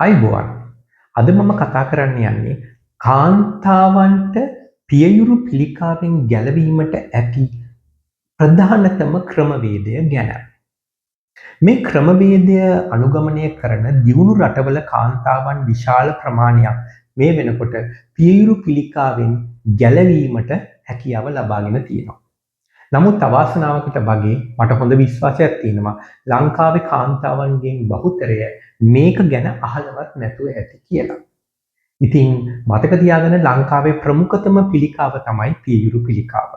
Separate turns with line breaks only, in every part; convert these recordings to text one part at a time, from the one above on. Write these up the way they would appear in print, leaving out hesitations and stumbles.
අයිබෝවන් අද මම කතා කරන්න යන්නේ කාන්තාවන්ට පියයුරු පිළිකාවෙන් ගැලවීමට ඇති ප්‍රධානතම ක්‍රමවේදය ගැන. මේ ක්‍රමවේදය අනුගමනය කරන දියුණු රටවල කාන්තාවන් විශාල ප්‍රමාණයක් මේ වෙනකොට පියයුරු පිළිකාවෙන් ගැලවීමට හැකියාව ලබාගෙන තියෙනවා. නමුත් අවාසනාවකට වගේ මට හොඳ විශ්වාසයක් තියෙනවා ලංකාවේ කාන්තාවන්ගෙන් බහුතරය මේක ගැන අහලවත් නැතුව ඇති කියලා. ඉතින් මතක තියාගන්න ලංකාවේ ප්‍රමුඛතම පිළිකාව තමයි පියයුරු පිළිකාව.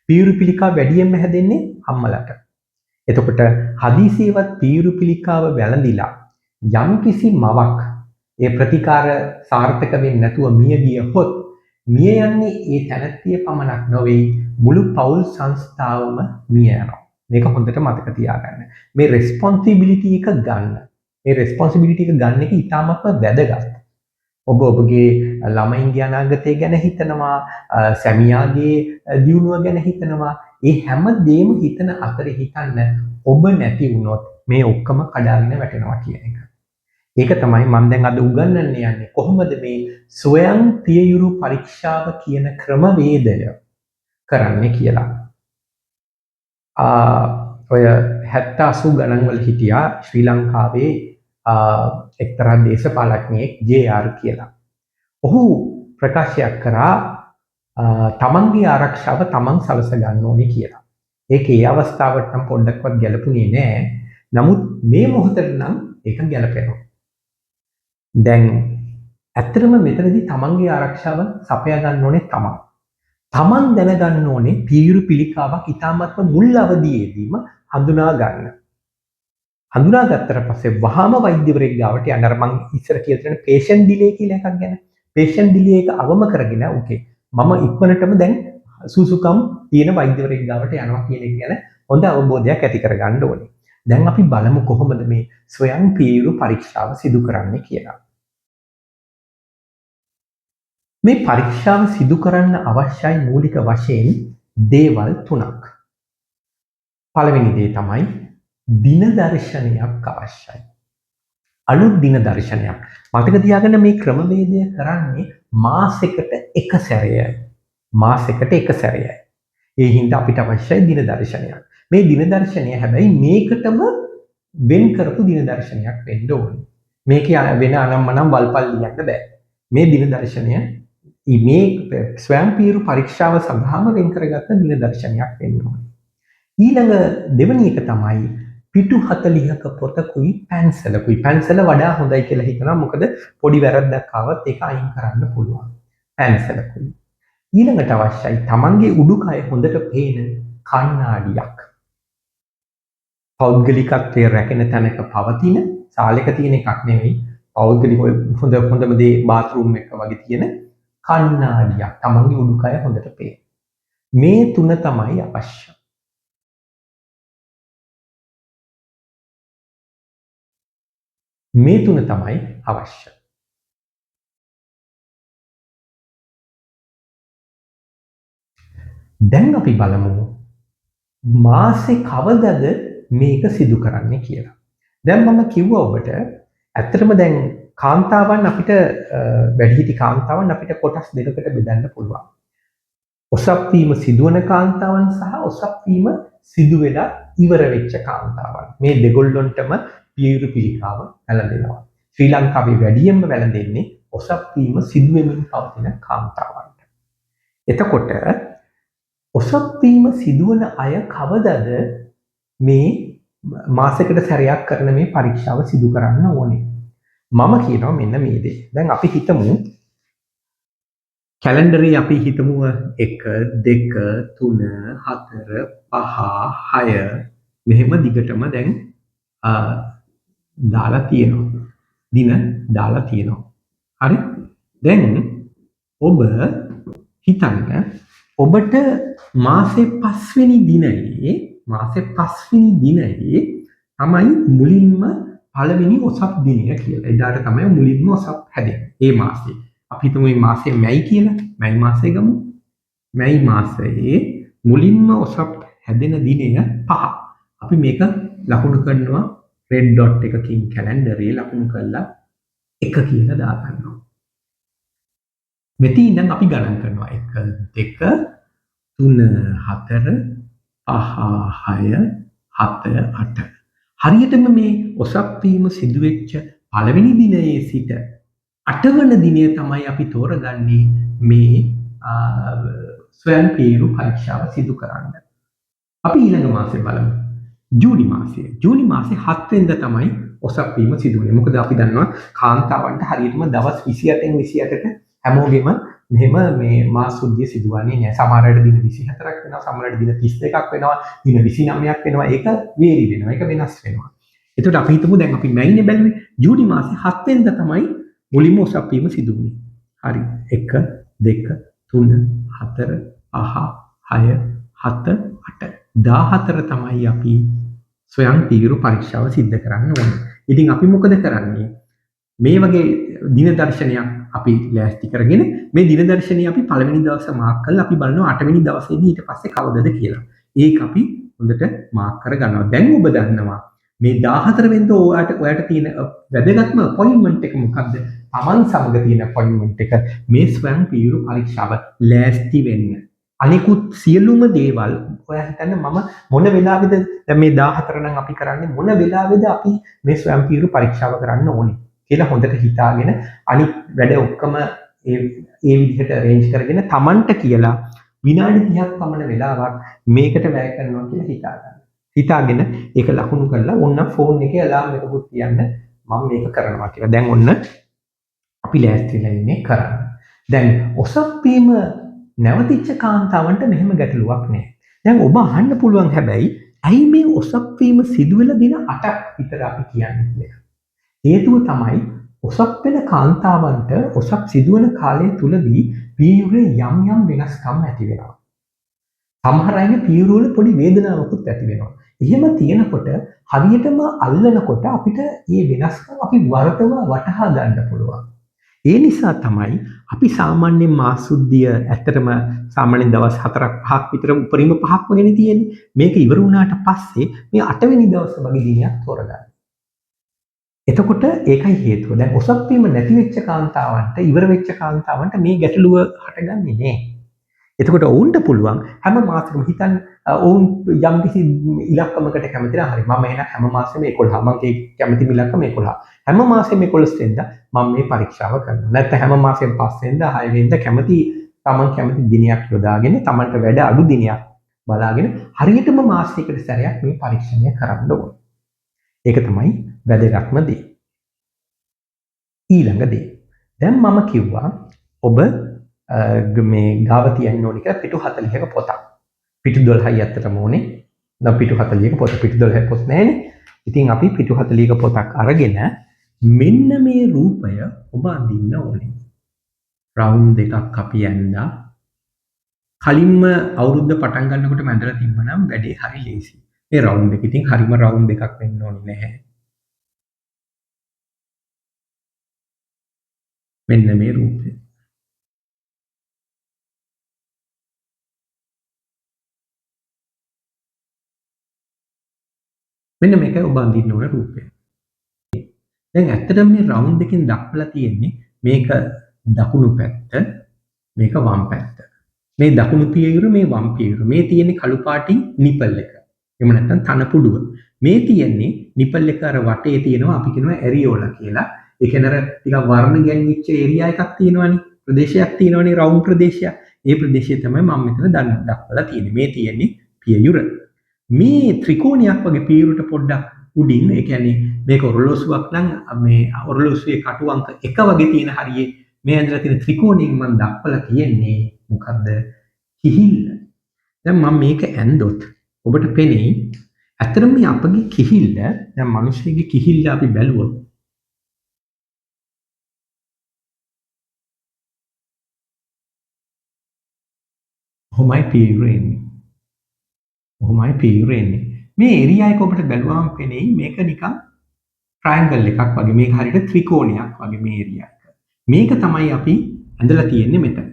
පියයුරු පිළිකාව වැඩියෙන්ම හැදෙන්නේ අම්මලට. එතකොට හදිසියේවත් පියයුරු පිළිකාව වැළඳිලා යම්කිසි මවක් ඒ ප්‍රතිකාර සාර්ථක වෙන්නේ නැතුව මිය ගියහොත් මිය යන්නේ ඒ තැනැත්තිය පමණක් නොවේ මුළු පවුල් සංස්ථාවම මිය යනවා. මේක හොඳට මතක තියාගන්න. මේ රෙස්පොන්සිබිලිටි එක ගන්න. මේ රෙස්පොන්සිබිලිටි එක ගන්න එක ඉතාමත්ම වැදගත්. ඔබ ඔබගේ ළමයින්ගේ අනාගතය ගැන හිතනවා, සැමියාගේ දියුණුව ගැන හිතනවා. ඒ හැම දෙයක්ම හිතන අතරේ හිතන්න ඔබ නැති වුණොත් මේ ඔක්කොම කඩාගෙන වැටෙනවා කියන එක. ඒක තමයි මම දැන් අද උගන්වන්න යන්නේ කොහොමද මේ ස්වයං පියයුරු පරීක්ෂාව කියන ක්‍රමවේදය කරන්නේ කියලා. ඔය 70-80 ගණන් වල හිටියා ශ්‍රී ලංකාවේ එක්තරා දේශපාලඥයෙක් JR කියලා. ඔහු ප්‍රකාශයක් කරා තමන්ගේ ආරක්ෂාව තමන් සලස ගන්න ඕනේ කියලා. ඒක ඒ අවස්ථාවට නම් පොඩ්ඩක්වත් ගැලපුණේ නෑ. නමුත් මේ මොහොතේ නම් ඒක ගැලපෙනවා. දැන් ඇත්තටම මෙතනදී තමන්ගේ ආරක්ෂාව සපයා ගන්න ඕනේ තමන්. තමන් දැනගන්න ඕනේ පියයුරු පිළිකාවක් ඉතාමත්ම මුල් අවදියේදීම හඳුනා ගන්න. හඳුනාගත්තට පස්සේ වහාම වෛද්‍යවරයෙක් ගාවට යන්න. අර මං ඉස්සර කියලා තියෙන patient delay කියලා එකක් ගැන. patient delay එක අවම කරගෙන ඕකේ මම ඉක්මනටම දැන් සුසුකම් තියෙන වෛද්‍යවරයෙක් ගාවට යනවා කියන එක ගැන හොඳ අවබෝධයක් ඇති කරගන්න ඕනේ. දැන් අපි බලමු කොහොමද මේ ස්වයං පියයුරු පරීක්ෂාව සිදු කරන්නේ කියලා. මේ පරීක්ෂාව සිදු කරන්න අවශ්‍යයි මූලික වශයෙන් දේවල් 3ක්. පළවෙනි දේ තමයි දින දර්ශනයක් අවශ්‍යයි. අලුත් දින දර්ශනයක්. මතක තියාගන්න මේ ක්‍රමවේදය කරන්නේ මාසෙකට එක සැරයයි. මාසෙකට එක සැරයයි. ඒ හින්දා අපිට අවශ්‍යයි දින දර්ශනයක්. මේ දින දර්ශනය හැබැයි මේකටම වෙන් කරපු දින දර්ශනයක් වෙන්න ඕනේ. මේකේ වෙන අනම්මනම් වල්පල් ලියන්න බෑ. මේ දින දර්ශනය මේ ස්වයං පියයුරු පරීක්ෂාව සඳහාම වෙන් කරගත්ත දින දර්ශනයක් වෙන්න ඕනේ. ඊළඟ දෙවෙනි එක තමයි පිටු 40ක පොතකුයි පැන්සලකුයි. පැන්සල වඩා හොඳයි කියලා හිතනවා. මොකද පොඩි වැරද්දක් ආවත් ඒක අයින් කරන්න පුළුවන්. පැන්සලකුයි. ඊළඟට අවශ්‍යයි තමන්ගේ උඩුකය හොඳට පේන කණ්ණාඩියක්. පෞද්ගලිකත්වයේ රැකෙන තැනක පවතින සාලෙක තියෙන එකක් නෙවෙයි. පෞද්ගලික හොඳම දේ බාත්රූම් එක වගේ තියෙන කණ්ණාඩියක්. තමන්ගේ උඩුකය හොඳට පේන. මේ තුන තමයි අවශ්‍ය. මේ තුන තමයි අවශ්‍ය. දැන් අපි බලමු මාසේ කවදද මේක සිදු කරන්නේ කියලා. දැන් මම කිව්වා ඔබට ඇත්තටම දැන් කාන්තාවන් අපිට වැඩිහිටි කාන්තාවන් අපිට කොටස් දෙකකට බෙදන්න පුළුවන්. ඔසප් වීම සිදුවන කාන්තාවන් සහ ඔසප් වීම සිදු වෙලා ඉවර වෙච්ච කාන්තාවන්. මේ දෙගොල්ලොන්ටම පියයුරු පිළිකාව වැළඳෙනවා. ශ්‍රී ලංකාවේ වැඩියෙන්ම වැළඳෙන්නේ ඔසප් වීම සිදු වෙමින් පවතින කාන්තාවන්ට. එතකොට ඔසප් වීම සිදුවන අය කවදද මේ මාසයකට සැරයක් කරන මේ පරීක්ෂාව සිදු කරන්න ඕනේ? මම කියනවා මෙන්න මේ දේ. දැන් අපි හිතමු කැලෙන්ඩරේ අපි හිතමු 1 2 3 4 5 6 මෙහෙම දිගටම දැන් දාලා තියෙනවා. දින දාලා තියෙනවා. හරි? දැන් ඔබ හිතන්න ඔබට මාසේ 5 වෙනි දිනයේ තමයි මුලින්ම පළවෙනි ඔසප් දිනය කියලා. එදාට තමයි මුලින්ම ඔසප් හැදෙන්නේ. ඒ මාසේ. අපි හිතමු මේ මාසේ මැයි කියලා. මැයි මාසේ ගමු. මැයි මාසයේ මුලින්ම ඔසප් හැදෙන දිනය 5. අපි මේක ලකුණු කරනවා රෙඩ් ඩොට් එකකින් කැලෙන්ඩරේ ලකුණු කරලා 1 කියලා දාගන්නවා. මෙතන ඉඳන් අපි ගණන් කරනවා 1 2 3 4 5 6 7 8. හරියටම මේ ඔසප්පීම සිදුවෙච්ච පළවෙනි දිනයේ සිට 8 වන දිනය තමයි අපි තෝරගන්නේ මේ ස්වයං පීරු පරීක්ෂාව සිදු කරන්න. අපි ඊළඟ මාසේ බලමු. ජූනි මාසය. ජූනි මාසේ 7 වෙනිදා තමයි ඔසප්පීම සිදු වෙන්නේ. මොකද අපි දන්නවා කාන්තාවන්ට හරියටම දවස් 28න් 28ට හැමෝගෙම මෙහෙම මේ මාස සුද්ධිය සිදුවන්නේ නැහැ. සමහර අයට දින 24ක් වෙනවා, සමහර අයට දින 32ක් වෙනවා, දින 29ක් වෙනවා. ඒක වේරි වෙනවා. ඒක වෙනස් වෙනවා. එතකොට අපි හිතමු දැන් අපි මැයිනේ බැලුවේ. ජූනි මාසේ 7 වෙනිදා තමයි මුලින්ම ඔසප්පීම සිදු වුණේ. හරි. 1 2 3 4 5 6 7 8 14 තමයි අපි ස්වයං පීරු පරීක්ෂාව සිද්ධ කරන්න ඕනේ. ඉතින් අපි මොකද කරන්නේ? මේ වගේ දින දර්ශනයක් අපි ලෑස්ති කරගෙන මේ දින දර්ශනය අපි පළවෙනි දවසේ මාක් කරලා අපි බලනවා 8 වෙනි දවසේදී ඊට පස්සේ කවදද කියලා. ඒක අපි හොඳට මාක් කරගන්නවා. දැන් ඔබ දන්නවා මේ 14 වෙනිදා ඔයාට තියෙන වැදගත්ම අපොයින්ට්මන්ට් එක මොකක්ද? Taman සමග තියෙන අපොයින්ට්මන්ට් එක මේ ස්වයං පීරු පරීක්ෂාව ලෑස්ති වෙන්න. අනිකුත් සියලුම දේවල් ඔයා හිතන්න මම මොන වෙලාවෙද දැන් මේ 14 නම් අපි කරන්නේ මොන වෙලාවෙද අපි මේ ස්වයං පීරු පරීක්ෂාව කරන්න ඕනේ කියලා හොඳට හිතාගෙන අනිත් වැඩ ඔක්කොම ඒ විදිහට arrange කරගෙන Tamanට කියලා විනාඩි 30ක් පමණ වෙලාවක් මේකට වැය කරනවා කියලා හිතාගන්න. හිතාගෙන ඒක ලකුණු කරලා ඔන්න ෆෝන් එකේ අලාර්ම් එකකුත් තියන්න මම මේක කරනවා කියලා. දැන් ඔන්න අපි ලෑස්තිලා ඉන්නේ කරන්න. දැන් ඔසප්පීම නැවතිච්ච කාන්තාවන්ට මෙහෙම ගැටලුවක් නැහැ. දැන් ඔබ අහන්න පුළුවන් හැබැයි ඇයි මේ ඔසප්පීම සිදුවෙලා දින 8ක් විතර අපි කියන්නේ කියලා. හේතුව තමයි ඔසප් වෙන කාන්තාවන්ට ඔසප් සිදුවන කාලය තුලදී පීරුවේ යම් යම් වෙනස්කම් ඇති වෙනවා. සමහර අයගේ පීරුවල පොඩි වේදනාවකුත් ඇති වෙනවා. එහෙම තියෙනකොට හරියටම අල්ලනකොට අපිට මේ වෙනස්කම් අපි වරදව වටහා ගන්න පුළුවන්. ඒ නිසා තමයි අපි සාමාන්‍යයෙන් මාස සුද්ධිය ඇත්තටම සාමාන්‍යයෙන් දවස් 4ක් 5ක් විතර උපරිම 5ක් වගේ තියෙන්නේ. මේක ඉවර වුණාට පස්සේ මේ 8 වෙනි දවස් වගේ දිනයක් තෝරගන්න. එතකොට ඒකයි හේතුව. දැන් ඔසප්පීම නැති වෙච්ච කාන්තාවන්ට ඉවර වෙච්ච කාන්තාවන්ට මේ ගැටලුව හටගන්නේ නැහැ. එතකොට ඔවුන්ට පුළුවන් හැම මාසෙකම හිතන්න ඔවුන් යම්කිසි ඉලක්කමකට කැමති නම් හරි මම එහෙනම් හැම මාසෙම 11 මම කැමති ඉලක්කම 11 හැම මාසෙම 11 වෙනිදා මම මේ පරීක්ෂාව කරනවා නැත්නම් හැම මාසෙම 5 වෙනිදා 6 වෙනිදා තමන් කැමති දිනයක් යොදාගෙන තමන්ට වැඩ අඩු දිනයක් බලාගෙන හරියටම මාසයකට සැරයක් මේ පරීක්ෂණය කරන්න ඕනේ. ඒක තමයි වැදගත්ම දේ. ඊළඟ දේ. දැන් මම කිව්වා ඔබ මේ ගාව තියන්න ඕනේ කියලා පිටු 40ක පොතක්. පිටු 12යි ඇත්තටම ඕනේ. දැන් පිටු 40ක පොත පිටු 12ක පොත් නැහැනේ. ඉතින් අපි පිටු 40ක පොතක් අරගෙන මෙන්න මේ රූපය ඔබ අඳින්න ඕනේ. රවුන්ඩ් දෙකක් අපි ඇඳලා කලින්ම අවුරුද්ද පටන් ගන්නකොට මැදලා තිබ්බනම් වැඩේ හරි ලේසි. මේ රවුන්ඩ් එක ඉතින් හරිම රවුන්ඩ් එකක් වෙන්න ඕනේ නැහැ. මෙන්න මේ රූපය. මෙන්න මේකයි ඔබ අඳින්න ඕන රූපය. දැන් ඇත්තටම මේ රවුන්ඩ් එකෙන් දක්වලා තියෙන්නේ මේක දකුණු පැත්ත මේක වම් පැත්ත. මේ දකුණු පියවර මේ වම් පියවර. මේ තියෙන්නේ කළු පාටින් නිපල් එක. එහෙම නැත්නම් තනපුඩුව. මේ තියෙන්නේ නිපල් එක අර වටේ තියෙනවා අපි කියනවා ඇරියෝලා කියලා. ඒ කියන්නේ අර ටිකක් වර්ණ ගැන්විච්ච ඒරියා එකක් තියෙනවනේ. ප්‍රදේශයක් තියෙනවනේ රවුන්ඩ් ප්‍රදේශයක්. ඒ ප්‍රදේශය තමයි මම මෙතන දක්වලා තියෙන්නේ. මේ තියෙන්නේ පියවර. මේ ත්‍රිකෝණයක් වගේ පියවරට පොඩ්ඩක් උඩින් ඒ කියන්නේ මේක ඔරලෝසුවක් නම් මේ ඔරලෝසුවේ කටු අංක 1 වගේ තියෙන හරියේ මේ ඇඳලා තියෙන ත්‍රිකෝණයෙන් මම දක්වලා තියෙන්නේ මොකද්ද? කිහිල්ල. දැන් මම මේක ඇඳොත් ඔබට පෙනෙයි ඇත්තටම මේ අපගේ කිහිල්ල දැන් මිනිස්සුගේ කිහිල්ල අපි බැලුවොත් කොහොමයි පියවර එන්නේ? කොහොමයි පියවර එන්නේ? මේ ඒරියා එක ඔබට බැලුවාම පෙනෙයි මේක නිකන් ට්‍රයැන්ගල් එකක් වගේ මේක හරියට ත්‍රිකෝණයක් වගේ මේ ඒරියා එක. මේක තමයි අපි ඇඳලා තියෙන්නේ මෙතන.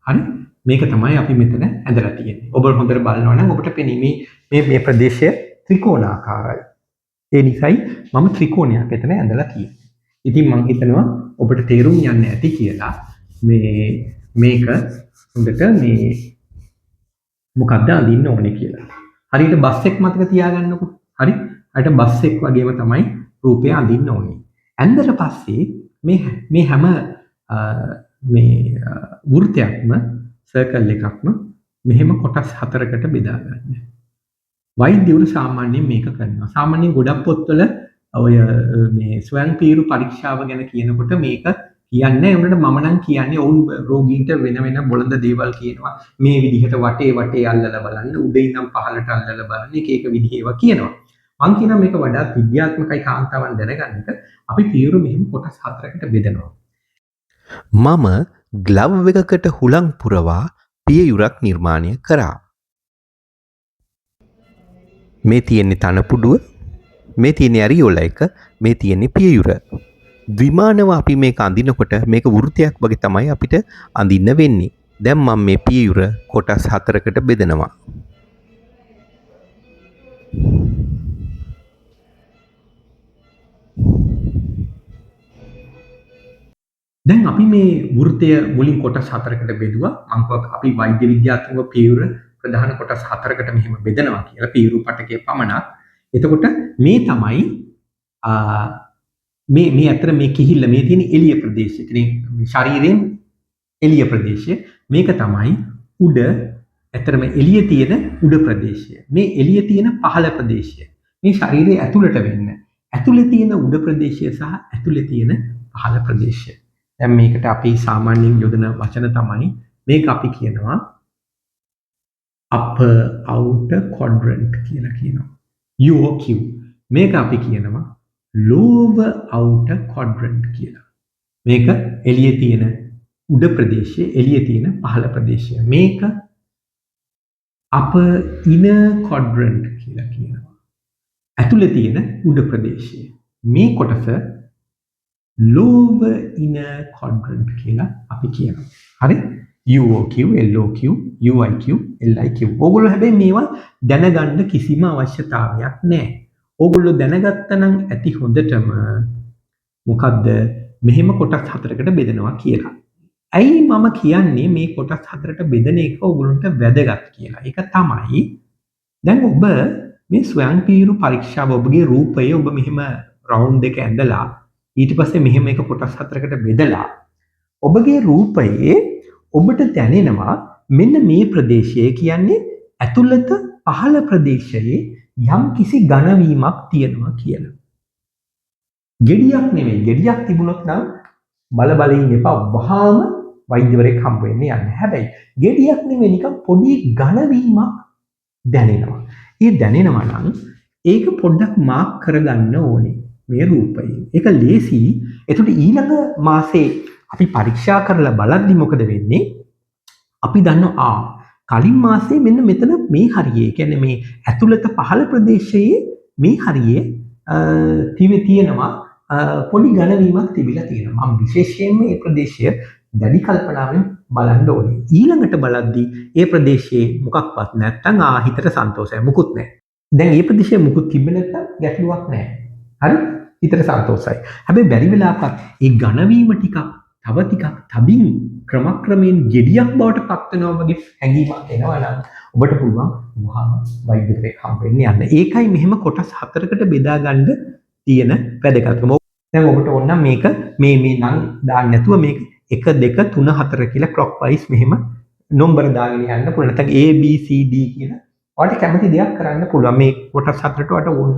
හරි? මේක තමයි අපි මෙතන ඇඳලා තියෙන්නේ. ඔබ හොඳට බලනවා නම් ඔබට පෙනෙයි මේ ප්‍රදේශය ත්‍රිකෝණාකාරයි. ඒ නිසායි මම ත්‍රිකෝණයක් එතන ඇඳලා තියෙන්නේ. ඉතින් මම හිතනවා ඔබට තේරුම් යන්න ඇති කියලා මේක හොඳට මොකක්ද අඳින්න ඕනේ කියලා. හරියට බස් එක මතක තියාගන්නකො. හරි? හරියට බස් එක වගේම තමයි රූපය අඳින්න ඕනේ. ඇන්දට පස්සේ මේ හැම වෘත්තයක්ම සර්කල් එකක්ම මෙහෙම කොටස් 4කට බෙදා ගන්න. වෛද්‍යවරු සාමාන්‍යයෙන් මේක කරනවා. සාමාන්‍යයෙන් ගොඩක් පොත්වල ඔය මේ ස්වයංපීරු පරීක්ෂාව ගැන කියනකොට මේක කියන්නේ උනට මම නම් කියන්නේ ඔවුන් රෝගීන්ට වෙන බොළඳ දේවල් කියනවා. මේ විදිහට වටේ අල්ලලා බලන්න, උඩ ඉඳන් පහළට අල්ලලා බලන්න, එක විදිහේ ඒවා කියනවා. මං කියනවා මේක වඩාත් විද්‍යාත්මකයි කාන්තාවන් දැනගන්නට. අපි පීරු මෙහෙම කොටස් 4කට බෙදනවා.
මම ග්ලව් එකකට හුලං පුරවා පියයුරක් නිර්මාණය කරා. මේ තියෙන්නේ තනපුඩුව, මේ තියෙන්නේ ඇරියෝල එක, මේ තියෙන්නේ පියයුර. ද්විමානව අපි මේක අඳිනකොට මේක වෘත්තයක් වගේ තමයි අපිට අඳින්න වෙන්නේ. දැන් මම මේ පියයුර කොටස් 4කට බෙදනවා.
දැන් අපි මේ වෘත්තය මුලින් කොටස් 4කට බෙදුවා. මම අපි වෛද්‍ය විද්‍යාත්මක පියවර ප්‍රධාන කොටස් 4කට මෙහෙම බෙදනවා කියලා පියවරු පටකයේ පමණක්. එතකොට මේ තමයි මේ අතර මේ කිහිල්ල මේ තියෙන එළිය ප්‍රදේශය. කියන්නේ ශරීරයෙන් එළිය ප්‍රදේශය. මේක තමයි උඩ ඇතරම එළිය තියෙන උඩ ප්‍රදේශය. මේ එළිය තියෙන පහළ ප්‍රදේශය. මේ ශරීරයේ ඇතුළට වෙන්න. ඇතුළේ තියෙන උඩ ප්‍රදේශය සහ ඇතුළේ තියෙන පහළ ප්‍රදේශය. දැන් මේකට අපි සාමාන්‍යයෙන් යොදන වචන තමයි මේක අපි කියනවා upper outer quadrant කියලා කියනවා. UOQ. මේක අපි කියනවා lower outer quadrant කියලා. මේක එළියේ තියෙන උඩ ප්‍රදේශය, එළියේ තියෙන පහළ ප්‍රදේශය. මේක upper inner quadrant කියලා කියනවා. ඇතුළේ තියෙන උඩ ප්‍රදේශය. මේ කොටස lower inner quadrant කියලා අපි කියනවා. හරි? UOQ, LOQ, UIQ, LIQ. ඕගොල්ලෝ හැබැයි මේවා දැනගන්න කිසිම අවශ්‍යතාවයක් නැහැ. ඕගොල්ලෝ දැනගත්තා නම් ඇති හොඳටම මොකද්ද මෙහෙම කොටස් 4කට බෙදනවා කියලා. ඇයි මම කියන්නේ මේ කොටස් 4ට බෙදන එක ඕගොල්ලන්ට වැදගත් කියලා. ඒක තමයි දැන් ඔබ මේ ස්වයංපීරු පරීක්ෂාව ඔබගේ රූපය ඔබ මෙහෙම රවුන්ඩ් එක ඇඳලා ඊට පස්සේ මෙහෙම එක කොටස් 4කට බෙදලා ඔබගේ රූපයේ ඔබට දැනෙනවා මෙන්න මේ ප්‍රදේශය කියන්නේ ඇතුළත පහළ ප්‍රදේශයේ යම් කිසි ඝනවීමක් තියෙනවා කියලා. ගෙඩියක් නෙමෙයි. ගෙඩියක් තිබුණොත් නම් බල ඉන්න එපා. වහාම වෛද්‍යවරයෙක් හම්බ වෙන්න යන්න. හැබැයි ගෙඩියක් නෙමෙයි නිකන් පොඩි ඝනවීමක් දැනෙනවා. ඒ දැනෙනවා නම් ඒක පොඩ්ඩක් මාක් කරගන්න ඕනේ මේ රූපයෙන්. ඒක ලේසි. එතකොට ඊළඟ මාසේ අපි පරීක්ෂා කරලා බලද්දි මොකද වෙන්නේ? අපි දන්නවා කලින් මාසේ මෙන්න මෙතන මේ හරියේ කියන්නේ මේ ඇතුළත පහළ ප්‍රදේශයේ මේ හරියේ තියෙනවා පොඩි ඝනවීමක් තිබිලා තියෙනවා. මම විශේෂයෙන්ම මේ ප්‍රදේශය දැඩි කල්පනාවෙන් බලන්න ඕනේ. ඊළඟට බලද්දි ඒ ප්‍රදේශයේ මොකක්වත් නැත්තම් හිතට සන්තෝෂයි. මුකුත් නැහැ. දැන් මේ ප්‍රදේශයේ මුකුත් තිබ්බ නැත්තම් ගැටලුවක් නැහැ. හරි? හිතට සන්තෝෂයි. හැබැයි බැරි වෙලාවක ඒ ඝනවීම ටිකක් තව ටිකක් තදින් ක්‍රමක්‍රමයෙන් ගෙඩියක් බවට පත් වෙනවා වගේ හැඟීමක් එනවා නම් ඔබට පුළුවන් වහාම වෛද්‍යවරයෙක් හම්බ වෙන්න යන්න. ඒකයි මෙහෙම කොටස් 4කට බෙදා ගන්න තියෙන වැදගත්කම. දැන් ඔබට ඕන නම් මේක මේ නම් දාන්න නැතුව මේක 1 2 3 4 කියලා ක්ලොක් වයිස් මෙහෙම නම්බර දාගෙන යන්න පුළුවන්. නැත්නම් A B C D කියලා ඔයාලට කැමති දෙයක් කරන්න පුළුවන්. මේ කොටස් 4ට ඔයාලට ඕන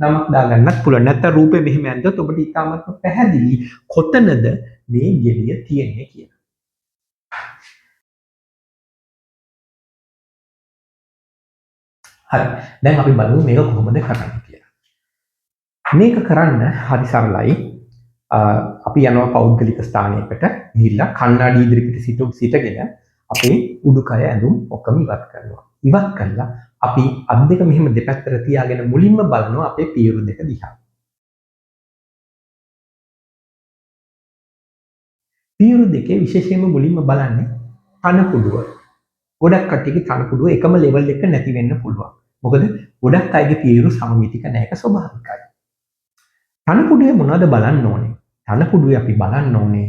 නමක් දාගන්නත් පුළුවන්. නැත්නම් රූපේ මෙහෙම ඇඳලා ඔබට ඉතාමත් පැහැදිලි කොතනද මේ ගෙඩිය තියෙන්නේ කියලා. හරි. දැන් අපි බලමු මේක කොහොමද කරන්නේ කියලා. මේක කරන්න හරි සරලයි. අපි යනවා පෞද්ගලික ස්ථානයකට ගිහිල්ලා කණ්ණාඩි ඉදිරියට සිටගෙන අපේ උඩුකය ඇඳුම් ඔක්කොම ඉවත් කරනවා. ඉවත් කළා අපි අත් දෙක මෙහෙම දෙපැත්තට තියාගෙන මුලින්ම බලනවා අපේ පියවරු දෙක දිහා. පියවරු දෙකේ විශේෂයෙන්ම මුලින්ම බලන්නේ තනකුඩුව. ගොඩක් කට්ටියගේ තනකුඩුව එකම ලෙවල් එක නැති වෙන්න පුළුවන්. මොකද ගොඩක් අයගේ පියවරු සමමිතික නැහැ. ඒක ස්වභාවිකයි. තනකුඩුවේ මොනවද බලන්න ඕනේ? තනකුඩුවේ අපි බලන්න ඕනේ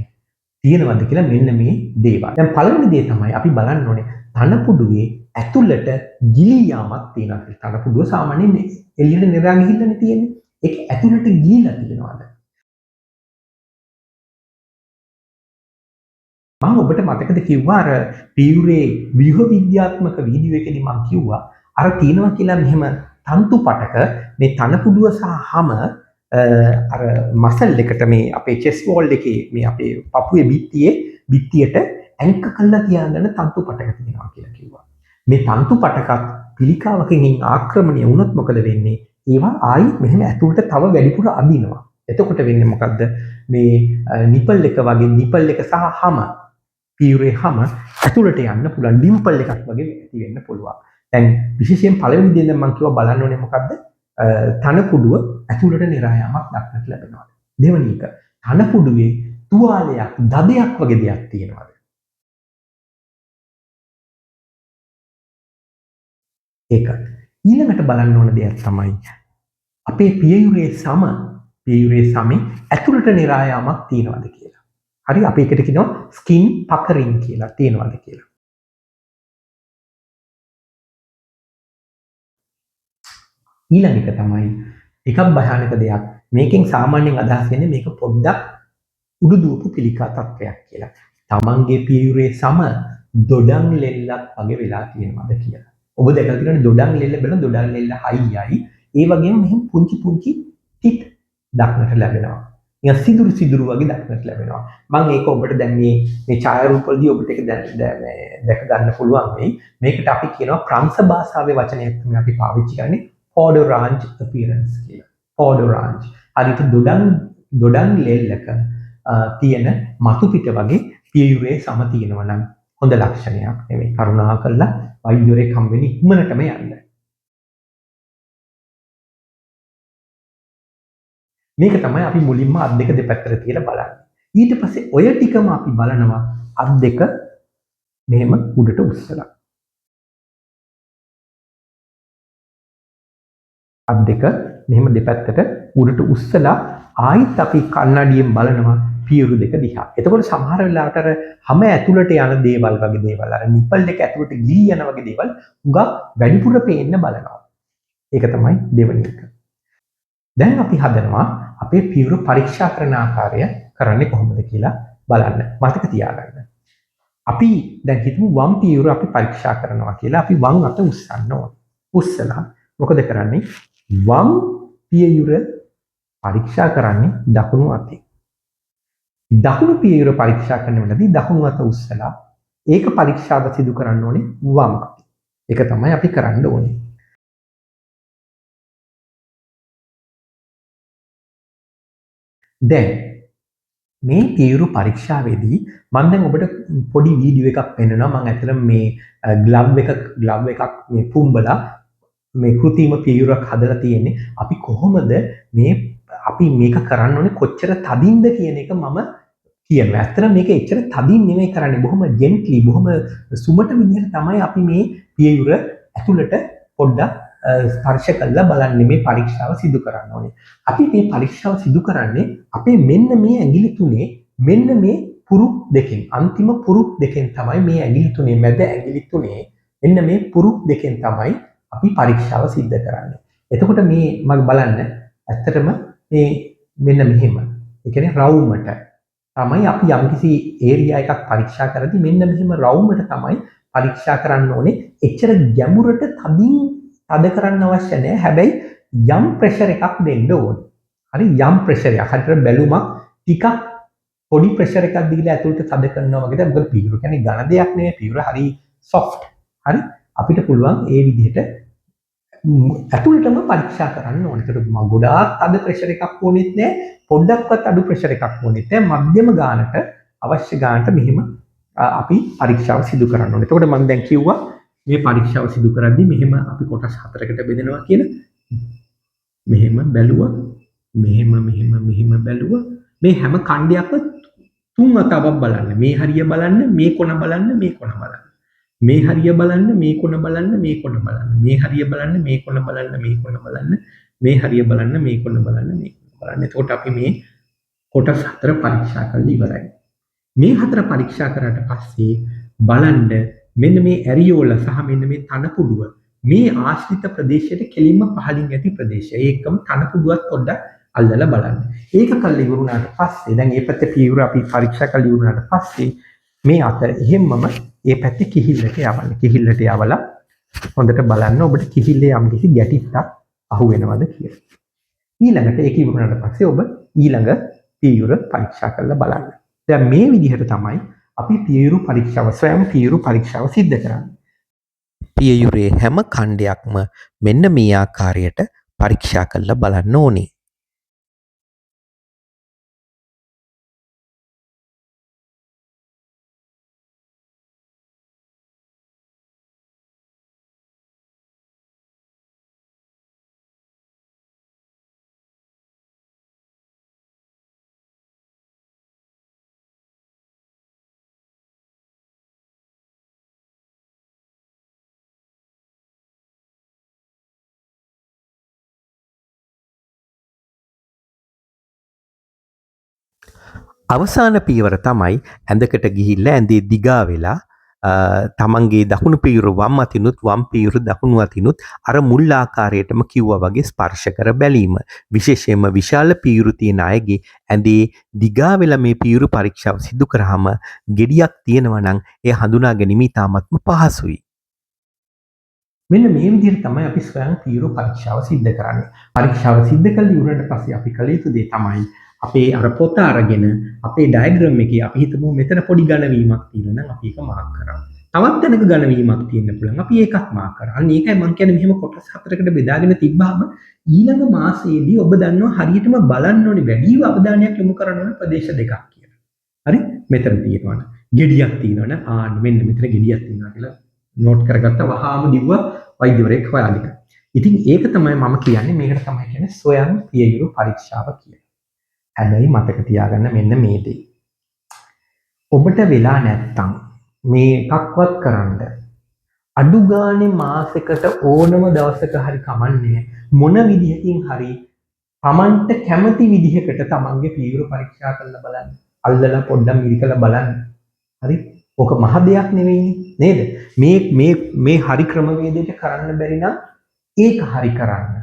තියෙනවද කියලා මෙන්න මේ දේවල්. දැන් පළවෙනි දේ තමයි අපි බලන්න ඕනේ තනකුඩුවේ ඇතුළට ගිලී යාමක් තියෙනවා කියලා. තනකුඩුව සාමාන්‍යයෙන් එළියට නිරා ගිහිල්ලානේ තියෙන්නේ. ඒක ඇතුළට ගිලිලා තියෙනවද? මම ඔබට මතකද කිව්වා අර පියුරේ ව්‍යුහ විද්‍යාත්මක වීඩියෝ එකේදී මම කිව්වා අර තියෙනවා කියලා මෙහෙම තන්තු පටක මේ තනකුඩුව සහ හම අර මසල් එකට මේ අපේ චෙස් වෝල් එකේ මේ අපේ පපුවේ බිත්තියට ඇන්ක කරලා තියාගන්න තන්තු පටක තියෙනවා කියලා කිව්වා. මේ තන්තු පටකත් පිළිකාවකින් ආක්‍රමණය වුණොත් මොකද වෙන්නේ? ඒවා ආයි මෙහෙම ඇතුළට තව වැඩිපුර අදිනවා. එතකොට වෙන්නේ මොකද්ද? මේ නිපල් එක වගේ නිපල් එක සහ හම පියුරේ හම ඇතුළට යන්න පුළුවන් ඩිම්පල් එකක් වගේ ඇති වෙන්න පුළුවන්. දැන් විශේෂයෙන් පළවෙනි දේ නම් මම කිව්වා බලන්න ඕනේ මොකද්ද? තනකුඩුව ඇතුළට නිරා යාමක් දක්නට ලැබෙනවා. දෙවෙනි එක තනකුඩුවේ තුවාලයක් දදයක් වගේ දෙයක් තියෙනවාද? ඒක. ඊළඟට බලන්න ඕන දෙයක් තමයි අපේ පියයුරේ සමේ ඇතුළට නිරා යාමක් තියෙනවද කියලා. හරි අපි ඒකට කියනවා ස්කින් පකරින් කියලා තියෙනවද කියලා. ඊළඟ එක තමයි එකක් භයානක දෙයක්. මේකෙන් සාමාන්‍යයෙන් අදහස් වෙන්නේ මේක පොඩ්ඩක් උඩු දුවපු පිළිකා තත්ත්වයක් කියලා. තමන්ගේ පියයුරේ සම දොඩම් ලෙල්ලක් වගේ වෙලා තියෙනවද කියලා. ඔබ දැකලා තියෙනවනේ දොඩම් ලෙල්ල බලන දොඩම් ලෙල්ල හයියයි. ඒ වගේම මෙහෙම පුංචි ටිට් දක්නට ලැබෙනවා. නිකන් සිදුරු වගේ දක්නට ලැබෙනවා. මම ඒක ඔබට දැන් මේ ඡායාරූප වලදී ඔබට ඒක දැක ගන්න පුළුවන් වෙයි. මේකට අපි කියනවා ප්‍රංශ භාෂාවේ වචනයක් තමයි අපි පාවිච්චි කරන්නේ පොඩොරාන්ජ් අපියරන්ස් කියලා. පොඩොරාන්ජ්. හරියට දොඩම් ලෙල්ලක තියෙන මතු පිට වගේ පියයුරේ සම තියෙනවා නම් හොඳ ලක්ෂණයක් නෙමෙයි. කරුණාකරලා වෛද්‍යවරයෙක් හම් වෙන්න ඉක්මනටම යන්න. මේක තමයි අපි මුලින්ම අත් දෙක දෙපැත්තට තියලා බලන්නේ. ඊට පස්සේ ඔය ටිකම අපි බලනවා අත් දෙක මෙහෙම උඩට උස්සලා. අත් දෙක මෙහෙම දෙපැත්තට උඩට උස්සලා ආයිත් අපි කන්නඩියෙන් බලනවා පියුරු දෙක දිහා. එතකොට සමහර වෙලාවට අර හැම ඇතුළට යන දේවල් වගේ දේවල් අර නිපල් දෙක ඇතුළට ගිලී යන වගේ දේවල් උගා වැඩිපුර පේන්න බලනවා. ඒක තමයි දෙවෙනි එක. දැන් අපි හදනවා අපේ පියුරු පරීක්ෂා කරන ආකාරය කරන්නේ කොහොමද කියලා බලන්න. මතක තියාගන්න. අපි දැන් හිතමු වම් පියුර අපි පරීක්ෂා කරනවා කියලා. අපි වම් අත උස්සන්න ඕන. උස්සලා මොකද කරන්නේ? වම් පියුර පරීක්ෂා කරන්නේ දකුණු අතේ. දකුණු පියුර පරීක්ෂා කරන වෙලාවදී දකුණු අත උස්සලා ඒක පරීක්ෂාව සිදු කරන්න ඕනේ වම් අතේ. ඒක තමයි අපි කරන්න ඕනේ. දැන් මේ පියුරු පරීක්ෂාවේදී මම දැන් ඔබට පොඩි වීඩියෝ එකක් පෙන්නනවා. මම ඇත්තටම මේ ග්ලව් එකක් මේ පුම්බලා මේ කෘතිම පියුරක් හදලා තියෙන්නේ. අපි කොහොමද අපි මේක කරන්න ඕනේ කොච්චර තදින්ද කියන එක මම කියනවා. ඇත්තටම මේක එච්චර තදින් නෙමෙයි කරන්නේ. බොහොම ජෙන්ට්ලි බොහොම සුමට විදිහට තමයි අපි මේ පියුර ඇතුළට පොඩ්ඩක් ස්පර්ශ කරලා බලන්නේ මේ පරීක්ෂාව සිදු කරන්න ඕනේ. අපි මේ පරීක්ෂාව සිදු කරන්නේ අපේ මෙන්න මේ ඇඟිලි තුනේ මෙන්න මේ පුරුක් දෙකෙන් අන්තිම පුරුක් දෙකෙන් තමයි මේ ඇඟිලි තුනේ මැද ඇඟිලි තුනේ මෙන්න මේ පුරුක් දෙකෙන් තමයි අපි පරීක්ෂාව සිද්ධ කරන්නේ. එතකොට මේ මම බලන්න ඇත්තටම මේ මෙන්න මෙහෙම. ඒ කියන්නේ රවුමට තමයි අපි යම්කිසි ඒරියා එකක් පරීක්ෂා කරද්දී මෙන්න මෙහෙම රවුමට තමයි පරීක්ෂා කරන්න ඕනේ. එච්චර ගැඹුරට තද කරන්න අවශ්‍ය නැහැ. හැබැයි යම් ප්‍රෙෂර් එකක් දෙන්න ඕනේ. හරි යම් ප්‍රෙෂර් එකක්. හරියට බැලුමක් ටිකක් පොඩි ප්‍රෙෂර් එකක් දීලා ඇතුළට තද කරනවා වගේ. මොකද පියුර කියන්නේ ඝන දෙයක් නෙවෙයි. පියුර හරි සොෆ්ට්. හරි අපිට පුළුවන් ඒ විදිහට ඇතුළටම පරීක්ෂා කරන්න ඕනේ. ඒකට ගොඩාක් තද ප්‍රෙෂර් එකක් ඕනෙත් නැහැ. පොඩ්ඩක්වත් අඩු ප්‍රෙෂර් එකක් ඕනෙත් නැහැ. මධ්‍යම ගානට අවශ්‍ය ගානට මෙහිම අපි පරීක්ෂාව සිදු කරන්න ඕනේ. එතකොට මම දැන් කිව්වා මේ පරීක්ෂාව සිදු කරද්දී මෙහෙම අපි කොටස් හතරකට බෙදෙනවා කියලා. මෙහෙම බැලුවා. මෙහෙම බැලුවා. මේ හැම ඛණ්ඩයක්ම තුන් වතාවක් බලන්න. මේ හරිය බලන්න, මේ කොන බලන්න, මේ කොන බලන්න. මේ හරිය බලන්න, මේ කොන බලන්න, මේ කොන බලන්න. මේ හරිය බලන්න, මේ කොන බලන්න, මේ කොන බලන්න. මේ හරිය බලන්න, මේ කොන බලන්න, මේ කොන බලන්න. එතකොට අපි මේ කොටස් 4 පරීක්ෂා කරලා ඉවරයි. මේ 4 පරීක්ෂා කරාට පස්සේ බලන්න මෙන්න මේ ඇරියෝලා සහ මෙන්න මේ තනපුඩුව මේ ආශ්‍රිත ප්‍රදේශයට කෙලින්ම පහළින් ඇති ප්‍රදේශය. ඒකම තනපුඩුවත් පොඩ්ඩක් අල්ලලා බලන්න. ඒක කරලා ඉවරුණාට පස්සේ දැන් මේ පැත්තේ පියවර අපි පරීක්ෂා කරලා ඉවරුණාට පස්සේ මේ අතර එහෙම්මම මේ පැත්තේ කිහිල්ලට යවන්න. කිහිල්ලට යවලා හොඳට බලන්න ඔබට කිහිල්ලේ යම්කිසි ගැටිත්තක් අහු වෙනවද කියලා. ඊළඟට ඒක ඉවරුණාට පස්සේ ඔබ ඊළඟ පියවර පරීක්ෂා කරලා බලන්න. දැන් මේ විදිහට තමයි අපි පියවර පරීක්ෂාව ස්වයං පියවර පරීක්ෂාව සිද්ධ කරන්නේ.
පියයුරේ හැම ඛණ්ඩයක්ම මෙන්න මේ ආකාරයට පරීක්ෂා කරලා බලන්න ඕනේ. අවසාන පියවර තමයි ඇඳකට ගිහිල්ලා ඇඳේ දිගා වෙලා තමන්ගේ දකුණු පියවර වම් අතිනුත් වම් පියවර දකුණු අතිනුත් අර මුල් ආකාරයටම කිව්වා වගේ ස්පර්ශ කර බැලීම. විශේෂයෙන්ම විශාල පියවර තියෙන අයගේ ඇඳේ දිගා වෙලා මේ පියවර පරීක්ෂාව සිදු කරාම ගෙඩියක් තියෙනවා නම් ඒ හඳුනා ගැනීම ඉතාමත්ම පහසුයි.
මෙන්න මේ විදිහට තමයි අපි ස්වයං පියවර පරීක්ෂාව සිද්ධ කරන්නේ. පරීක්ෂාව සිද්ධ කළ ඉවරනට පස්සේ අපි කළ යුතු දේ තමයි අපේ අර පොත අරගෙන අපේ ඩයග්‍රෑම් එකේ අපි හිතමු මෙතන පොඩි ඝනවීමක් තියෙනවා නම් අපි ඒක මාක් කරමු. තවත් තැනක ඝනවීමක් තියෙන්න පුළුවන්. අපි ඒකත් මාක් කරා. අන්න ඒකයි මම කියන්නේ මෙහෙම කොටස් 4කට බෙදාගෙන තිබ්බාම ඊළඟ මාසයේදී ඔබ දන්නවා හරියටම බලන්න ඕනේ වැඩිව අවධානයක් යොමු කරන්න ඕනේ ප්‍රදේශ දෙකක් කියලා. හරි? මෙතන තියෙනවා. ගෙඩියක් තියෙනවනේ. මෙන්න මෙතන ගෙඩියක් තියෙනවා කියලා නෝට් කරගත්ත වහාම දිව්වා වෛද්‍යවරයෙක් හොයාගෙන. ඉතින් ඒක තමයි මම කියන්නේ මේකට තමයි කියන්නේ ස්වයං පියයුරු පරීක්ෂාව කියලා. හැබැයි මතක තියාගන්න මෙන්න මේ දේ. ඔබට වෙලා නැත්තම් මේකක්වත් කරන්න අඩු ගානේ මාසෙකට ඕනම දවසක හරි කමන්නේ මොන විදිහකින් හරි Tamanට කැමති විදිහකට Tamanගේ පියවර පරීක්ෂා කරලා බලන්න. අල්ලලා පොඩ්ඩක් මිරිකලා බලන්න. හරි? ඕක මහ දෙයක් නෙවෙයිනේ නේද? මේ හරි ක්‍රමවේදයට කරන්න බැරි නම් ඒක හරි කරන්න.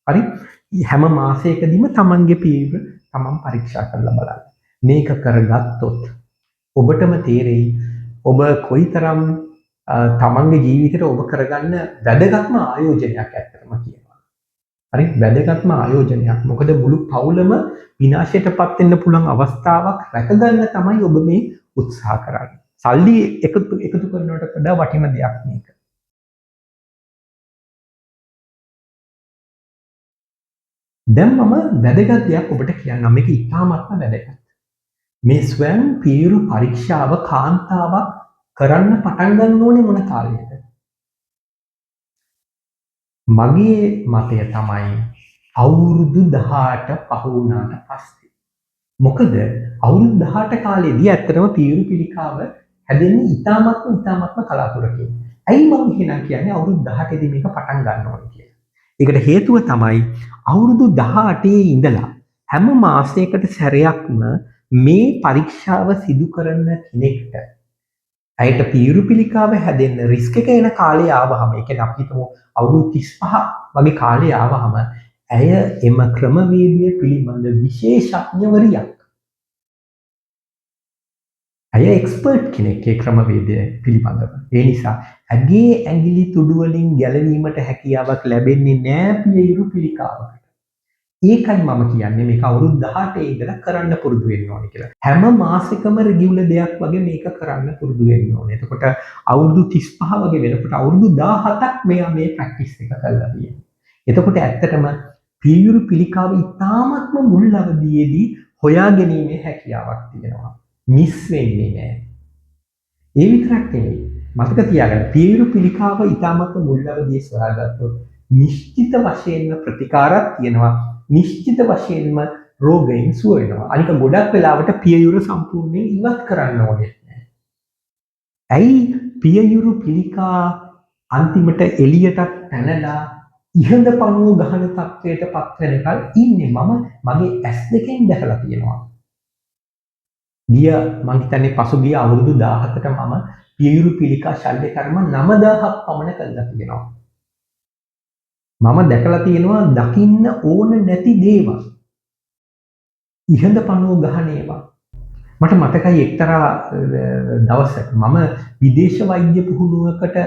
හරි? හැම මාසයකදීම Tamanගේ පියවර තමන් පරීක්ෂා කරලා බලන්න. මේක කරගත්තොත් ඔබටම තේරෙයි ඔබ කොයිතරම් තමන්ගේ ජීවිතේට ඔබ කරගන්න වැදගත්ම ආයෝජනයක් ඇත්තටම කියනවා. හරි වැදගත්ම ආයෝජනයක්. මොකද මුළු පවුලම විනාශයටපත් වෙන්න පුළුවන් අවස්ථාවක් රැකගන්න තමයි ඔබ මේ උත්සාහ කරන්නේ. සල්ලි එකතු කරනවට වඩා වටින දෙයක් මේක. දැන් මම වැදගත් දෙයක් ඔබට කියන්නම්. මේක ඉතාමත්ම වැදගත්. මේ ස්වයං පියවර පරීක්ෂාව කාන්තාවක් කරන්න පටන් ගන්න ඕනේ මොන කාලයකද? මගේ මතය තමයි අවුරුදු 18 පහ වුණාට පස්සේ. මොකද අවුරුදු 18 කාලෙදී ඇත්තටම පියවර පිළිකාව හැදෙන්නේ ඉතාමත්ම කලාතුරකින්. ඇයි මම එහෙනම් කියන්නේ අවුරුදු 18 දී මේක පටන් ගන්න ඕනේ කියලා? ඒකට හේතුව තමයි අවුරුදු 18 ඉඳලා හැම මාසයකට සැරයක්ම මේ පරීක්ෂාව සිදු කරන කෙනෙක්ට ඇයට පියවර පිළිකාව හැදෙන්න රිස්ක් එක එන කාලේ ආවහම ඒ කියන්නේ අපි හිතමු අවුරුදු 35 වගේ කාලේ ආවහම ඇය එම ක්‍රමවේදය පිළිබඳ විශේෂඥවරියක්. ඇය එක්ස්පර්ට් කෙනෙක් ඒ ක්‍රමවේදය පිළිබඳව. ඒ නිසා ඇගේ ඇඟිලි තුඩු වලින් ගැලවීමට හැකියාවක් ලැබෙන්නේ නැහැ පියවර පිළිකාවකට. ඒකයි මම කියන්නේ මේක අවුරුදු 18 ඉඳලා කරන්න පුරුදු වෙන්න ඕනේ කියලා. හැම මාසෙකම රෙගියුලර් දෙයක් වගේ මේක කරන්න පුරුදු වෙන්න ඕනේ. එතකොට අවුරුදු 35 වගේ වෙනකොට අවුරුදු 17ක් මෙයා මේ ප්‍රැක්ටිස් එක කරලා තියෙනවා. එතකොට ඇත්තටම පියවර පිළිකාව ඉතාමත්ම මුල් අවදියේදී හොයා ගැනීමේ හැකියාවක් තියෙනවා. මිස් වෙන්නේ නැහැ. ඒ විතරක් නෙවෙයි. මතක තියාගන්න පියවර පිළිකාව ඉතාමත්ම මුල් අවදියේ සොයාගත්තොත් නිශ්චිත වශයෙන්ම ප්‍රතිකාරයක් තියෙනවා. නිශ්චිත වශයෙන්ම රෝගයෙන් සුව වෙනවා. අනික ගොඩක් වෙලාවට පියයුර සම්පූර්ණයෙන් ඉවත් කරන්න ඕනේ නැහැ. ඇයි පියයුර පිළිකා අන්තිමට එළියට පැනලා ඉහඳ පණුව ගහන තත්වයට පත් වෙනකල් ඉන්නේ මම මගේ ඇස් දෙකෙන් දැකලා තියෙනවා. ගිය මං හිතන්නේ පසුගිය අවුරුදු 17ට මම පියයුරු පිළිකා ශල්‍ය කර්ම 9000ක් පමණ කළා තියෙනවා. මම දැකලා තියෙනවා දකින්න ඕන නැති දේවල්. ඉහඳ පණුව ගහන ඒවා. මට මතකයි එක්තරා දවසක මම විදේශ වෛද්‍ය පුහුණුවකට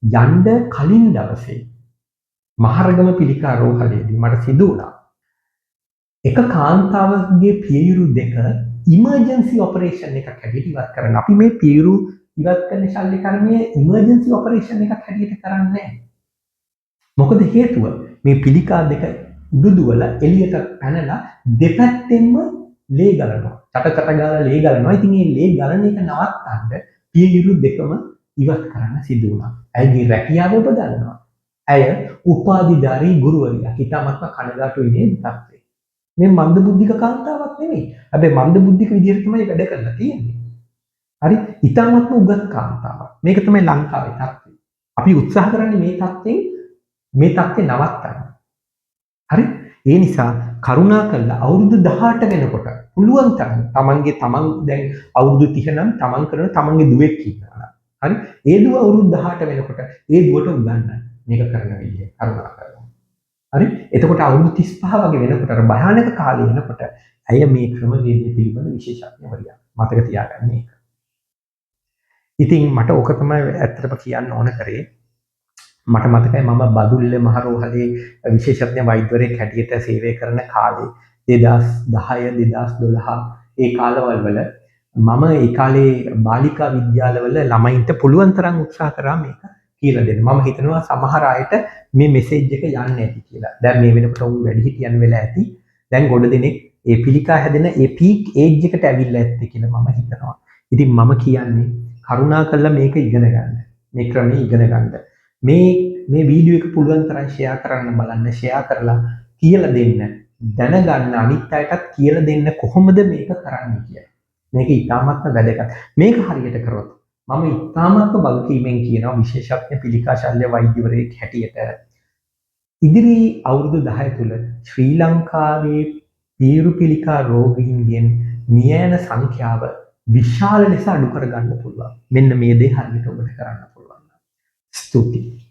යන්න කලින් දවසේ මහරගම පිළිකා රෝහලේදී මට සිදු වුණා. එක කාන්තාවගේ පියයුරු දෙක ඉමර්ජන්සි ඔපරේෂන් එකක් හැටියට ඉවත් කරන්න. අපි මේ පියයුරු ඉවත් කරන ශල්‍ය කර්මයේ ඉමර්ජන්සි ඔපරේෂන් එකක් හැටියට කරන්නේ නැහැ. මොකද හේතුව මේ පිළිකා දෙක උඩුදුවල එළියට පැනලා දෙපැත්තෙන්ම ලේ ගලනවා. චටචට ගාලා ලේ ගලනවා. ඉතින් මේ ලේ ගලන එක නවත්තන්න පියයුරු දෙකම ඉවත් කරන්න සිදු වුණා. ඇයගේ රැකියාව ඔබ දන්නවා. ඇය උපාධිධාරී ගුරුවරියක්. හිතාමත්ම කනගාටු වෙන්නේ තත්ත්වය. මේ මන්දබුද්ධික කාන්තාවක් නෙවෙයි. හැබැයි මන්දබුද්ධික විදිහට තමයි වැඩ කරලා තියෙන්නේ. හරි? හිතාමත්ම උගත් කාන්තාවක්. මේක තමයි ලංකාවේ තත්ත්වය. අපි උත්සාහ කරන්නේ මේ තත්ත්වේ නවත්තන්න. හරි? ඒ නිසා කරුණාකරලා අවුරුදු 18 වෙනකොට පුළුවන් තරම් තමන් දැන් අවුරුදු 30 නම් තමන් කරන තමන්ගේ දුවෙක් ඉන්නවා. හරි? ඒ දුව අවුරුදු 18 වෙනකොට ඒ දුවට උගන්වන්න මේක කරන විදිය කරුණාකරලා. හරි? එතකොට අවුරුදු 35 වගේ වෙනකොට අර භයානක කාලේ වෙනකොට ඇය මේ ක්‍රමවේදය පිළිබඳ විශේෂඥවරියක්. මතක තියාගන්න ඒක. ඉතින් මට ඕක තමයි ඇත්තටම කියන්න ඕන කරේ. මට මතකයි මම බදුල්ල මහරෝහලේ විශේෂඥ වෛද්‍යවරයෙක් හැටියට සේවය කරන කාලේ 2010 2012 ඒ කාලවල වල මම ඒ කාලේ බාලිකා විද්‍යාලවල ළමයින්ට පුළුවන් තරම් උත්සාහ කරා මේක කියලා දෙන්න. මම හිතනවා සමහර අයට මේ මෙසේජ් එක යන්නේ නැති කියලා. දැන් මේ වෙනකොට උන් වැඩිහිටියන් වෙලා ඇති. දැන් ගොඩ දෙනෙක් ඒ පිළිකා හැදෙන ඒ පීක් ඒජ් එකට ඇවිල්ලා ඇත්තේ කියලා මම හිතනවා. ඉතින් මම කියන්නේ කරුණාකරලා මේක ඉගෙන ගන්න. මේ ක්‍රමය ඉගෙන ගන්න. මේ වීඩියෝ එක පුළුවන් තරම් ෂෙයා කරන්න බලන්න. ෂෙයා කරලා කියලා දෙන්න. දැනගන්න අනිත් අයටත් කියලා දෙන්න කොහොමද මේක කරන්නේ කියලා. මේක ඉතාමත්ම වැදගත්. මේක හරියට කරොත් මම ඉතාමත්ම වගකීමෙන් කියනවා විශේෂඥ පිළිකා ශල්‍ය වෛද්‍යවරයෙක් හැටියට ඉදිරි අවුරුදු 10 තුල ශ්‍රී ලංකාවේ පියයුරු පිළිකා රෝගීන්ගෙන් මිය යන සංඛ්‍යාව විශාල ලෙස අඩු කර ගන්න පුළුවන්. මෙන්න මේ දේ හරියට ඔබට කරන්න පුළුවන්. ස්තුතියි.